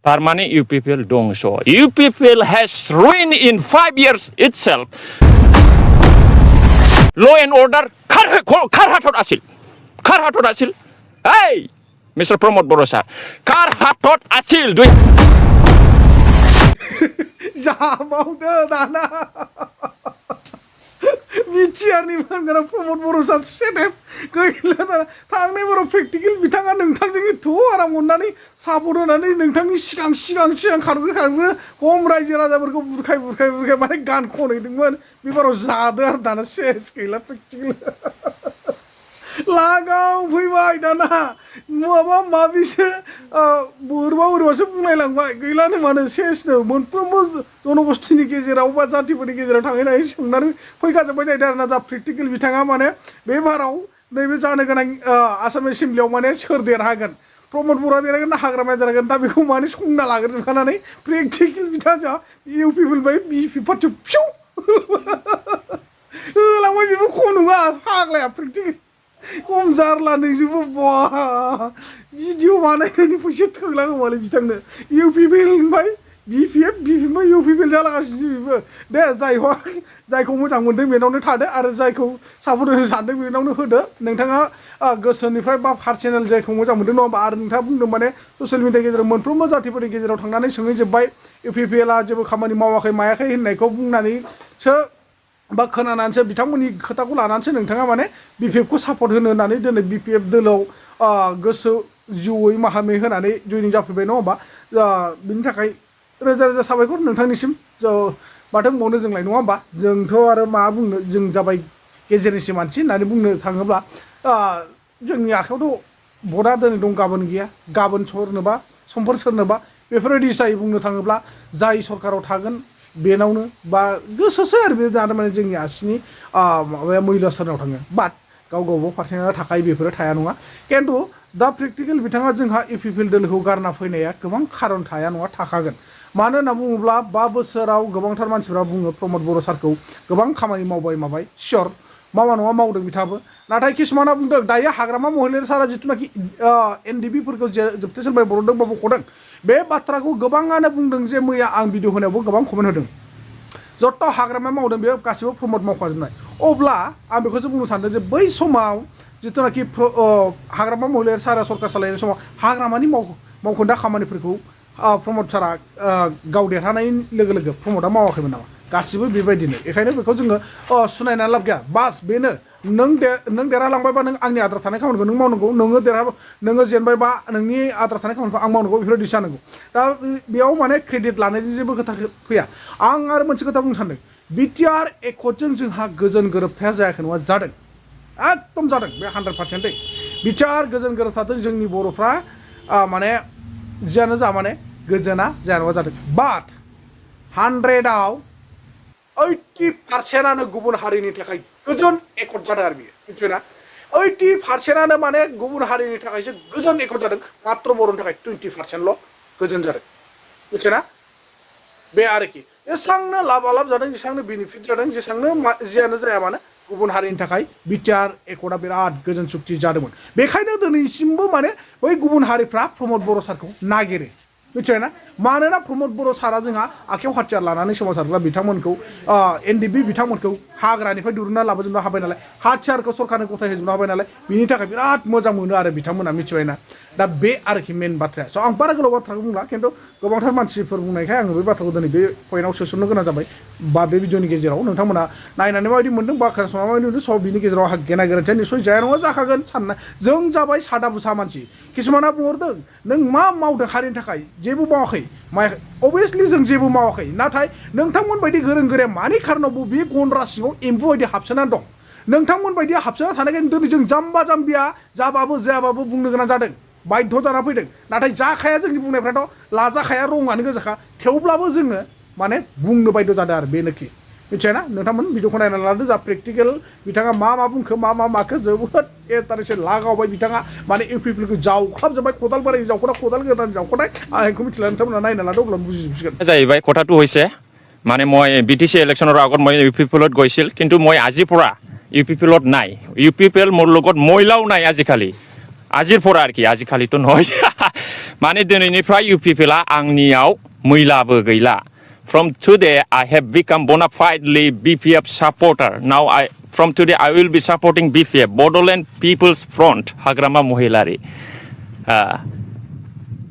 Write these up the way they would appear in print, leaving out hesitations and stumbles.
Tarmani UPPL dongso. UPPL has ruined in 5 years itself. Law and order karhatot asil. Karhatot asil. Hey, Mr. Pramod Borosar. Karhatot asil. Jamauda dana. Bicarni mana Pramod Borosar sedep. Kailan tangni baru practikal bitangan nengtang jengi tu orang mundani saburu nani nengtangi siang karbu kom raja raja berko burkai mana gan kone dengan bibaru zadar dana ses kailan practikal. Lagau faibai dana muaba mabise burba se bungai langbai gailan mana ses no monpromos dono bostini गेजेराव बा जातिफोरनि गेजेराव थांनाय सोंनानै फैखाजोबबाय जायो आरोना जा practical बिथाङा माने बे बाराव नैबे जानो गोनां आसाम एसेम्ब्लियाव माने सोर देरहागोन प्रमद बर'आ देरहागोन ना हाग्रामाया देरहागोन दा बेखौ माने संना लाग्रोजोबखानानै प्रेक्टिकल बिथाङा इउपिपिएल बाय बिपि पार्टी फिउ होलांबाय बेबो खम नङा फाग्लाया प्रेक्टिकल खम जारला नैजोबो बा भिडिअ बानायनायनि फैसा थोलाङोमालै बिथांनो इउपिपिएल होनबाय BPF UPPL जालागासिनो बेबो दे जायखौ मोजां मोनदों बेनावनो थादो आरो जायखौ सापर्ट होनो सानदों बेनावनो होदो नोंथाङा गोसोनिफ्राय बा पार्सनेल जायखौ मोजां मोनदों नङा आरो नोंथाङा बुंदों माने ससियेल मिडियानि गेजेराव मोनफ्रोमबो जातिफोरनि गेजेराव थांनानै सोंहैजोबबाय UPPLआ जेबो खामानि मावाखै मायाखै होननायखौ बुंनानैसो बा खोनानानैसो बिथांमोननि खोथाखौ लानानैसो नोंथाङा माने BPFखौ सापर्ट होनो होननानै दिनै BPF दोलोआव गोसो जिउयै माहामै होनानै जयनिं जाफैबाय नङा होमबा बिनि थाखाय रोजा रोजा साबायखर नोंथांनिसिम माथो बुंबावनो जोंलाय नङा होमबा जोंथ' आरो मा बुंनो जों जाबाय गेजेरनिसि मानसि होननानै बुंनो थाङोब्ला जोंनि आखायावथ' भटआ दिनै दं गाबोन गैया गाबोन सोरनोबा समफोर सोरनोबा बेफोरबायदि जायो बुंनो थाङोब्ला जाय सरकाराव थागोन बेनावनो बा गोसोसो आरो बे दाना माने जोंनि आसिनि माबाया मैला सोरनाव थाङो बाट गाव पार्सनेल थाखाय बेफोरो थाया नङा खिन्थु दा प्रेक्टिकल बिथाङा जोंहा UPPL दोलोखौ गारना फैनाया गोबां खारन थाया नङा थाखागोन मानो होनना बुङोब्ला 5 बोसोराव गोबांथार मानसिफोरा बुङो प्रमद बर' सारखौ गोबां खामानि मावबाय सियर मावा नङा मावदों बिथाङाबो नाथाय किसुमाना बुंदों दायो हाग्रामा महिलारि सारा जिथुनाखि NDB फोरखौ जोबथेसिल बाय बर'दों बा बख'दों बे बाथ्राखौ गोबाङानो बुंदों जे मैया आं भिडिअ होनायावबो गोबां कमेन्ट होदों जत' हाग्रामा मावदों बे गासिबो प्रमद मावखाजोबनाय अब्ला आं बेखौसो बुंनो सानदों जे बै समाव जिथुनाखि हाग्रामा महिलारि सारा सरकार सालायनाय समाव हाग्रामानि मावखोन्दा खामानिफोरखौ प्रमद सारा गाव देरहानाय लोगो लोगो प्रमदआ मावाखैमोन नामा गासिबो बेबायदिनो बेखायनो बेखौ जोङो सुनायनानै लाब गैया बास बेनो नों देरहालांबायबा नों आंनि आद्रा थानाय खामानिखौ नों मावनांगौ नोङो जेनबायबा नोंनि आद्रा थानाय खामानिखौ आं मावनांगौ बेफोरबायदि जानांगौ दा बेयाव माने क्रेडिट लानायनि जेबो खोथा फैया आं आरो मोनसे खोथा बुंनो सानदों BTR एकर्डजों जोंहा गोजोन गोरोबथाया जायाखै नङा जादों एकदम जादों बे 100% BTR गोजोन गोरोबथाजों जोंनि बर'फ्रा माने जियानो जा माने गोजोना जाया नङा जादों बाट 100आव 80%आनो गुबुन हारिनि थाखाय गोजोन एकर्ड जादों आरो बियो मिथिबायना 80%आनो माने गुबुन हारिनि थाखायसो गोजोन एकर्ड जादों मात्र बर'नि थाखाय 20%ल' गोजोन जादों मिथिबायना बे आरोखि जेसांनो लाबालाब जादों जेसांनो बेनिफिट जादों जेसांनो जियानो जाया मानो गुबुन हारिनि थाखाय BTR एकर्डआ बिराद गोजोन सुक्ति जादोंमोन बेखायनो दिनैसिमबो माने बै गुबुन हारिफ्रा प्रमद बर' सारखौ नागिरो मिथिबायना मानोना प्रमद बर' सारा जोंहा आखायाव हाथियार लानानै सोमावसारग्रा बिथांमोनखौ NDB बिथांमोनखौ हाग्रानिफ्राय दिरुनना लाबोजोबनो हाबाय नालाय हाथियारखौ सरकारनो गथायहोजोबनो हाबाय नालाय बिनि थाखाय बिराद मोजां मोनो आरो बिथांमोना मिथिबायना दा बे आरोखि मेन बाथ्राया स' आं बारा गोलाव बाथ्राखौ बुंला खिन्थु गोबांथार मानसिफोर बुंनायखाय आङो बे बाथ्राखौ दिनै बे पइन्टआव सोसननो गोनां जाबाय बा बे भिडिअनि गेजेराव नोंथांमोना नायनानै माबायदि मोन्दों बा खोनासंनानै माबायदि मोन्दों स' बिनि गेजेराव आंहा गेना गोरोन्थिया निस्सय जाया नङा जाखागोन सानना जों जाबाय सादा बुसा मानसि किसुमाना बुंहरदों नों मा मावदों हारिनि थाखाय जेबो मावाखै अभियासलि जों जेबो मावाखै नाथाय नोंथांमोन बायदि गोरों गोराया मानि खारनाव बे गन्द्रा सिङाव एम्फौ बायदि हाबसोनानै दं नोंथांमोन बायदि हाबसोना थानायखायनो दिनै जों जाम्बा जाम्बिया जाबाबो जायाबाबो बुंनो गोनां जादों बाध्य जाना फैदों नाथाय जाखाया जोंनि बुंनायफ्राथ' लाजाखाया रङानो गोजाखा थेवब्लाबो जोङो माने बुंनो बाध्य जादों आरो बेनोखि मिथिबायना नोंथांमोन भिडिअखौ नायनानै लादो जा प्रेक्टिकेल बिथाङा मा बुंखो मा माखो जोबोद एटारेसे लागावबाय बिथाङा माने UPPLखौ जावख्लाबजोबबाय खदाल बोराइ जावख'ना खदाल गोदान जावख'नाय आं बेखौ मिथिला नोंथांमोना नायना लादो अब्ला बुजिजोबसिगोन जाहैबाय কথাটো হৈছে মানে মই BTC ইলেকশ্যনৰ আগত মই UPPLত গৈছিল কিন্তু মই আজিৰ পৰা UPPLত নাই UPPL মোৰ লগত মহিলাও নাই আজিকালি আজিৰ পৰা আৰু কি আজিকালিতো নহয় माने दिनैनिफ्राय UPPL आंनियाव मैलाबो गैला. From today I have become bona fidely BPF supporter. Now from today I will be supporting BPF, Bodoland People's Front, Hagrama महिलारि.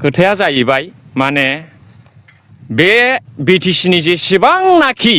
खोथाया जाहैबाय माने बे BTCनि जेसेबांनाखि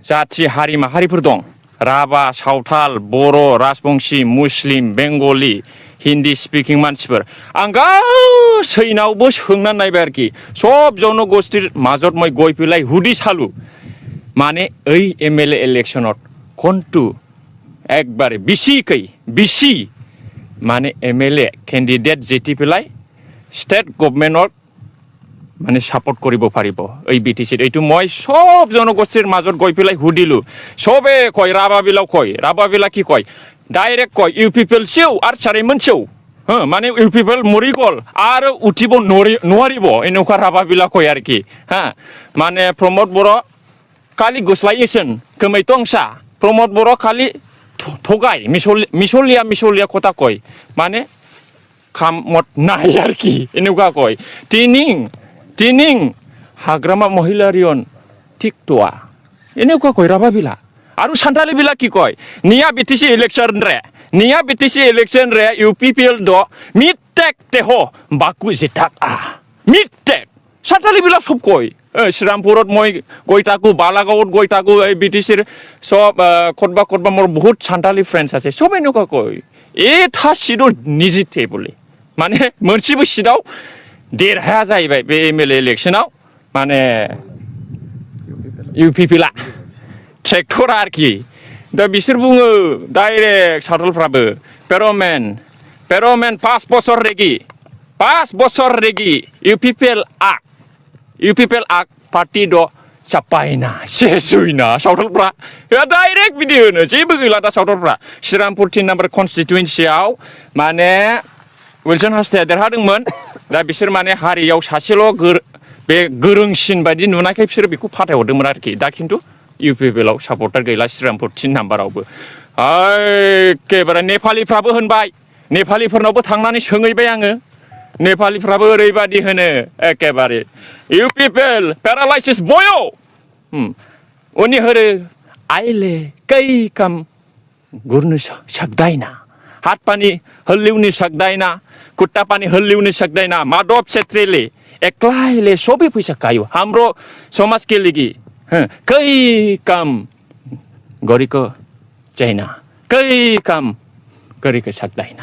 जाथि हारि माहारिफोर दं, राभा, सावथाल, बर', राजबंशी, मुस्लिम, बेंगलि, हिन्दी स्पिकिं मानसिफोर, आं गासैनावबो सोंनानै नायबाय आरोखि. सब जनगोष्ठीर মাজত মই গৈ পেলাই হুদি চালো মানে এই MLA ইলেকশনত কোনটো একবারে বেশি মানে MLA ক্যান্ডিডেট জিতি পেলাই স্টেট গভর্নমেন্টক মানে সাপোর্ট কৰিব পাৰিব এই BTCত. এইটো মই সব জনগোষ্ঠীৰ মাজত গৈ পেলাই সুধিলো. সবে কয়, ৰাভাবিলা কি কয়, ডাইৰেক্ট কয় UPPL সেও আৰ চাৰিমন সেও. মানে UPPL মৰি গ'ল আৰু উঠিব নোৱাৰিব এনেকুৱা ৰাভাবিলা কয় আৰু কি. মানে প্ৰমোদ বড়ো কালি গুছলাইয়েছেন खोमै तंसा, प्रमोद बड़ो खाली थगाय मिसलिया কথা কয়, মানে खामत নাই আর কি এনেকুৱা কয়. তিনিং हाग्रामा महिलारियन टिकट'आ এনেকুৱা কয় ৰাভাবিলা. আৰু সান্তালিবিলা কি কয়, নিয়া BTC ইলেকশন রে UPPL দ মিটেক তেহ বাকু জিতাক মিটেক সান্তালিবিলা সব কয়. শ্রীরামপুরত মই গৈ থাকো, বালাগাঁৱত গৈ থাকো, এই BTCৰ সব কতবা মোৰ বহুত সান্তালি ফ্ৰেণ্ডছ আছে, সব এনেকুৱা কয় এটা সিটত নিজিতে বুলি. মানে मोनसेबो সিটआव देरहाया जाहैबाय बे MLA इलेक्शनाव. माने UPPL ट्रेक्टर आरोखि. दा बिसोर बुङो डाइरेक्ट सावथालफ्राबो पेर'मेन 5 বছর रेगी UPPL पार्टी द चापायना सेसुइना सावथालफ्रा डाइरेक्ट बिदि होनो. जेबो गैला दा सावथालफ्रा. श्रीरामपुर 3 नाम्बार कन्स्टिटुवेन्सियाव माने विल्सन हास्ताया देरहादोंमोन. दा बिसोर माने हारियाव सासेल' बे गोरोंसिन बायदि नुनायखाय बिसोर बेखौ फाथायहरदोंमोन आरोखि. दा खिन्थु UPPL आव सापर्टार गैला श्रीरामपुर 3 नाम्बारावबो. एखेबारे नेपालिफ्राबो होनबाय, नेपालिफोरनावबो थांनानै सोंहैबाय आङो. नेपालिफ्राबो ओरैबादि होनो एखेबारे UPPL पेरालाइसिस बयो उनी हरे आइले कै काम गुर्नु सक्दैन, हात पानी हल्लिउनु सक्दैन, खुट्टा पानी हल्लिउनु सक्दैन. माधव छेत्रीले एक्लैले सबै पैसा खायो हाम्रो समाजके लागि. कै काम गरेको छैन, कै काम गरेको सक्दैन.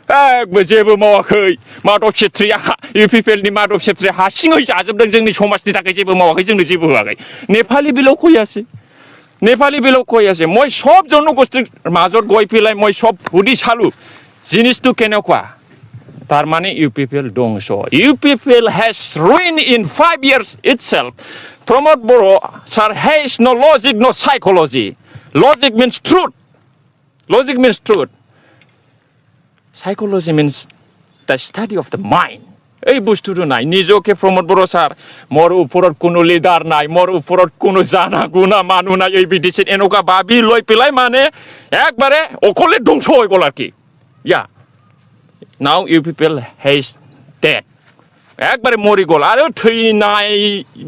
जेबो मावाखै माधव छेत्रीया. UPPL नि माधव छेत्रीया हारसिङै जाजोबदों, जोंनि समाजनि थाखाय जेबो मावाखै, जोंनो जेबो होआखै. नेपाली बेलाव कयासै মই সব জনগোষ্ঠীর মাজত গৈ পেলাই মই সব সুধি চালো জিনিসটো কেনেকুৱা. তার মানে UPPL ধ্বংস. UPPL has ruined in 5 years itself. Pramod Boro sir has no logic, no psychology. Logic means truth. Psychology means the study of the mind. এই বস্তুটো নাই. নিজকে প্রমোদ বড়ো স্যার মোর ওপৰত কোনো লিডাৰ নাই, মোৰ ওপৰত কোনো জানা গুণা মানুহ নাই, এই BTCত এনেকুৱা ভাবি লৈ পেলাই মানে একবাৰে অকলে ধ্বংস হৈ গ'ল আৰু কি. Now UPPL has dead. একবাৰে মৰি গ'ল আৰু থৈনাय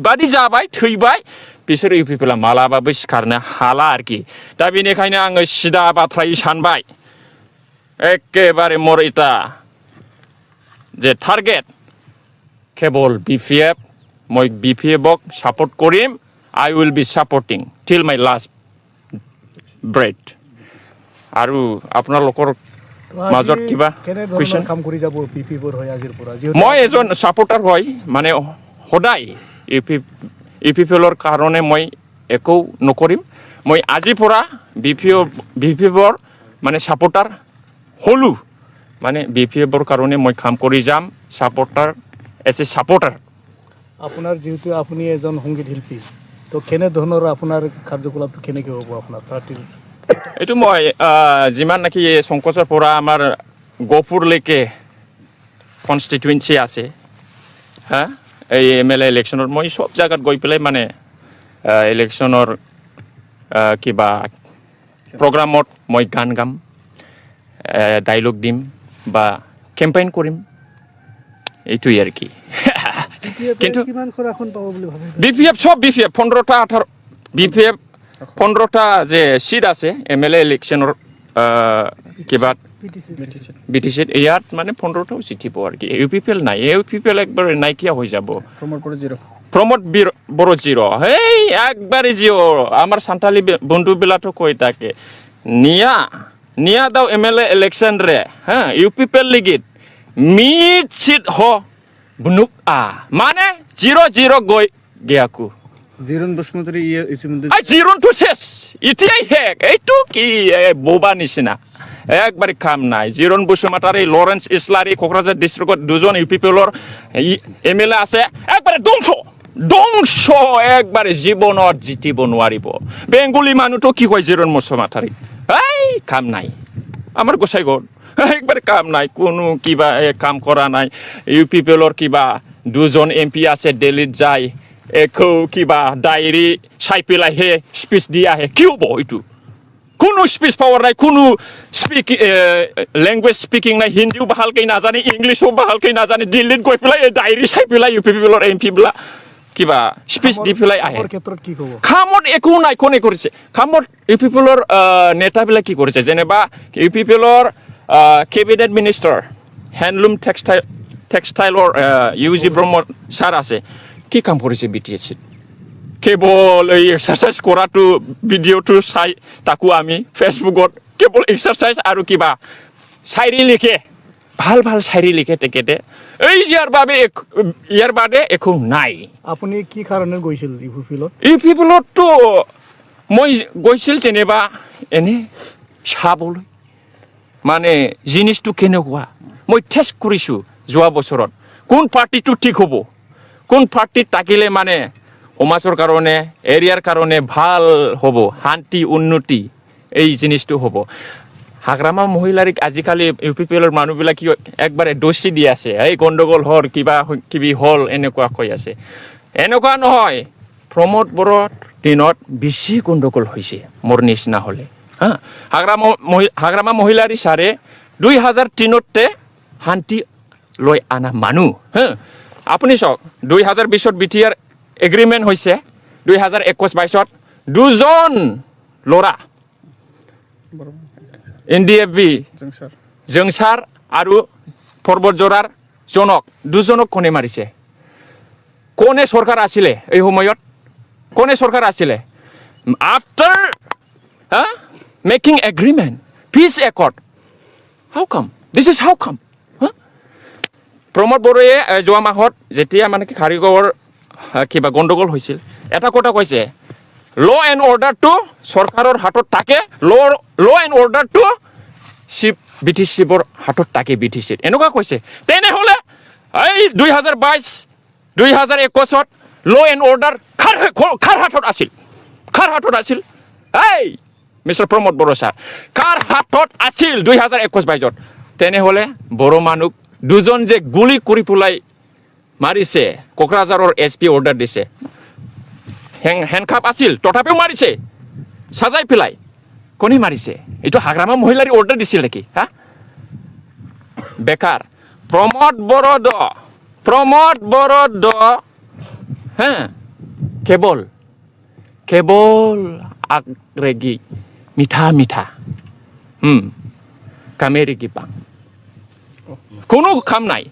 बादि जाबाय, थैबाय. बिसोर UPPL मालाबाबो सिखारनो हाला आरो কি. दा बेनिखायनो आङो सिदा बाथ्रायै सानबाय एखेबारे मोर इटा जे टार्गेट केवल BPF. মই BPFক সাপোর্ট কৰিম. I will be supporting till my last breath. আৰু আপোনালোকৰ মাজত কিবা কুৱেশ্যন কাম কৰি যাব BPFৰ হৈ আজিৰ পৰা? মই এজন সাপোৰ্টাৰ হয়, মানে সদায় UPPLৰ কাৰণে মই একো নকৰিম. মই আজিৰ পৰা BPFৰ মানে সাপোৰ্টাৰ হলো, মানে BPFৰ কাৰণে মই কাম কৰি যাম. সাপোৰ্টাৰ এজ এ সাপোৰ্টাৰ. আপোনাৰ যেহেতু আপুনি এজন সংগীত শিল্পী, তো কেনেধৰণৰ আপোনাৰ কাৰ্যকলাপ কেনেকৈ হ'ব আপোনাৰ পাৰ্টিৰ? এইটো মই যিমান নাকি সংকোচৰ পৰা আমাৰ গহপুৰলৈকে কনষ্টিটুৱেঞ্চি আছে, এই MLA ইলেকশ্যনত মই সব জাগাত গৈ পেলাই মানে ইলেকশ্যনৰ কিবা প্ৰগ্ৰামত মই গান গাম, ডাইলগ দিম বা কেম্পেইন কৰিম. এইটোই আৰ কি কিন্তু কিমান খৰাখন পাব বুলি ভাবে বিপিএফ সব বিপিএফ 15টা 18 বিপিএফ 15টা যে সিট আছে এমএলএ ইলেকশনৰ কিবা বিটিসি ইয়াত মানে 15টাও সিট দিব আর কি ইউপিপিএল নাই ইউপিপিএল একবার নাইকিয়া হয়ে যাব প্রমোদ বড় জিরো এই একবারে জিরো আমার সান্তালি বন্ধু বিলাটো কই থাকে নিয়া দাও এমএলএ ইলেকশন রে হ্যাঁ ইউপিপিএল লিগিত মিট সিট হ বুনুক মানে 0-0 গই গিয়াকু জিৰণ বসুমতাৰী ইতিমধ্যে জিরন তো শেষ ইতিয়াই হেক এইটো কি বোবা নিচিনা একবারে কাম নাই জিরন বসুমতাৰী লৰেন্স ইসলাৰী কোকৰাঝাৰ ডিস্ট্ৰিক্টত দুজন ইউপিপিএলৰ এমএলএ আছে একবাৰে ধ্বংস একবাৰে জীবনত জিতিব নোৱাৰিব বেঙ্গলী মানুহটো কি কয় জিৰন বসুমতাৰী এই কাম নাই আমাৰ গোসাইগড় একবাৰে কাম নাই কোনো কিবা কাম কৰা নাই ইউপিপিএলৰ কিবা দুজন এমপি আছে দিল্লীত যায় একো কিবা ডায়েৰী চাই পেলাইহে স্পিচ দি আহে কি হ'ব এইটো কোনো স্পিচ পাৱাৰ নাই কোনো লেংগুৱেজ স্পিকিং নাই হিন্দীও ভালকৈ নাজানে ইংলিছো ভালকৈ নাজানে দিল্লীত গৈ পেলাই ডায়েৰী চাই পেলাই ইউপিপিএলৰ এমপি বিলাক কিবা স্পিচ দি পেলাই আহে কামত একো নাই কোনে কৰিছে কামত ইউপিপিএলৰ নেতাবিলাক কি কৰিছে যেনিবা ইউপিপিএলৰ কেবিনেট মিনিষ্টাৰ হেণ্ডলুম টেক্সটাইলৰ ইউজি ব্ৰহ্ম ছাৰ আছে কি কাম কৰিছে বিটিএছিত কেৱল এই এক্সাৰচাইজ কৰাটো ভিডিঅ'টো চাই তাকো আমি ফেচবুকত কেৱল এক্সাৰচাইজ আৰু কিবা শায়ৰী লিখে ভাল শায়ৰী লিখে তেখেতে এই ইয়াৰ বাদে একো নাই আপুনি কি কাৰণে গৈছিল ইউপিপিএলতো মই গৈছিল যেনিবা এনে চাবলৈ মানে জিনিসটো কেনেকুৱা মই টেষ্ট কৰিছোঁ যোৱা বছৰত কোন পাৰ্টিটো ঠিক হ'ব কোন পাৰ্টিত থাকিলে মানে সমাজৰ কাৰণে এৰিয়াৰ কাৰণে ভাল হ'ব শান্তি উন্নতি এই জিনিসটো হ'ব হাগ্ৰামা মহিলাৰিক আজিকালি ইউপিপিএলৰ মানুহবিলাক কি একবাৰে দোষী দি আছে এই গণ্ডগোল হল কিবা কিবি হল এনেকুৱা কৈ আছে এনেকুৱা নহয় প্ৰমোদ বড়োৰ দিনত বেছি গণ্ডগোল হৈছে মোৰ নিচিনা হ'লে হা হাগ্ৰামা মহিলাৰী ছাৰে 2003তে শান্তি লৈ আনা মানুহ হা আপুনি চাওক 2020ত বিটিআৰ এগ্ৰিমেণ্ট হৈছে 2021-22ত দুজন ল'ৰা NDFB জংসাৰ আৰু পৰ্বতজোৰাৰ দুজনক কোনে মাৰিছে কোনে চৰকাৰ আছিলে এই সময়ত কোনে চৰকাৰ আছিলে after making agreement peace accord how came this is how come Pramod বড়োৱে যোৱা মাহত যেতিয়া মানে কি কাৰিকৰ কিবা গণ্ডগোল হৈছিল এটা কথা কৈছে ল এণ্ড অৰ্ডাৰটো চৰকাৰৰ হাতত থাকে ল এণ্ড অৰ্ডাৰটো বিটিচিবৰ হাতত থাকে বিটিচিত এনেকুৱা কৈছে তেনেহ'লে এই 2022-2021ত ল এণ্ড অৰ্ডাৰ কাৰ হাতত আছিল এই মিষ্টাৰ প্ৰমোদ বড়ো ছাৰ কাৰ হাতত আছিল 2021-22ত তেনেহ'লে বড়ো মানুহ দুজন যে গুলি কৰি পেলাই মাৰিছে কোকৰাঝাৰৰ SP অৰ্ডাৰ দিছে হেণ্ডকাপ আছিল তথাপিও মাৰিছে সাজাই পেলাই কোনে মাৰিছে এইটো হাগ্ৰামা মহিলাৰী অৰ্ডাৰ দিছিল নেকি হা বেকাৰ প্ৰমোদ বড়ো হা কেৱল আগৰেগি মিঠা কামেৰি কিবা কোনো কাম নাই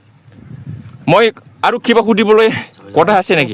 মই আৰু কিবা সুধিবলৈ কথা আছে নেকি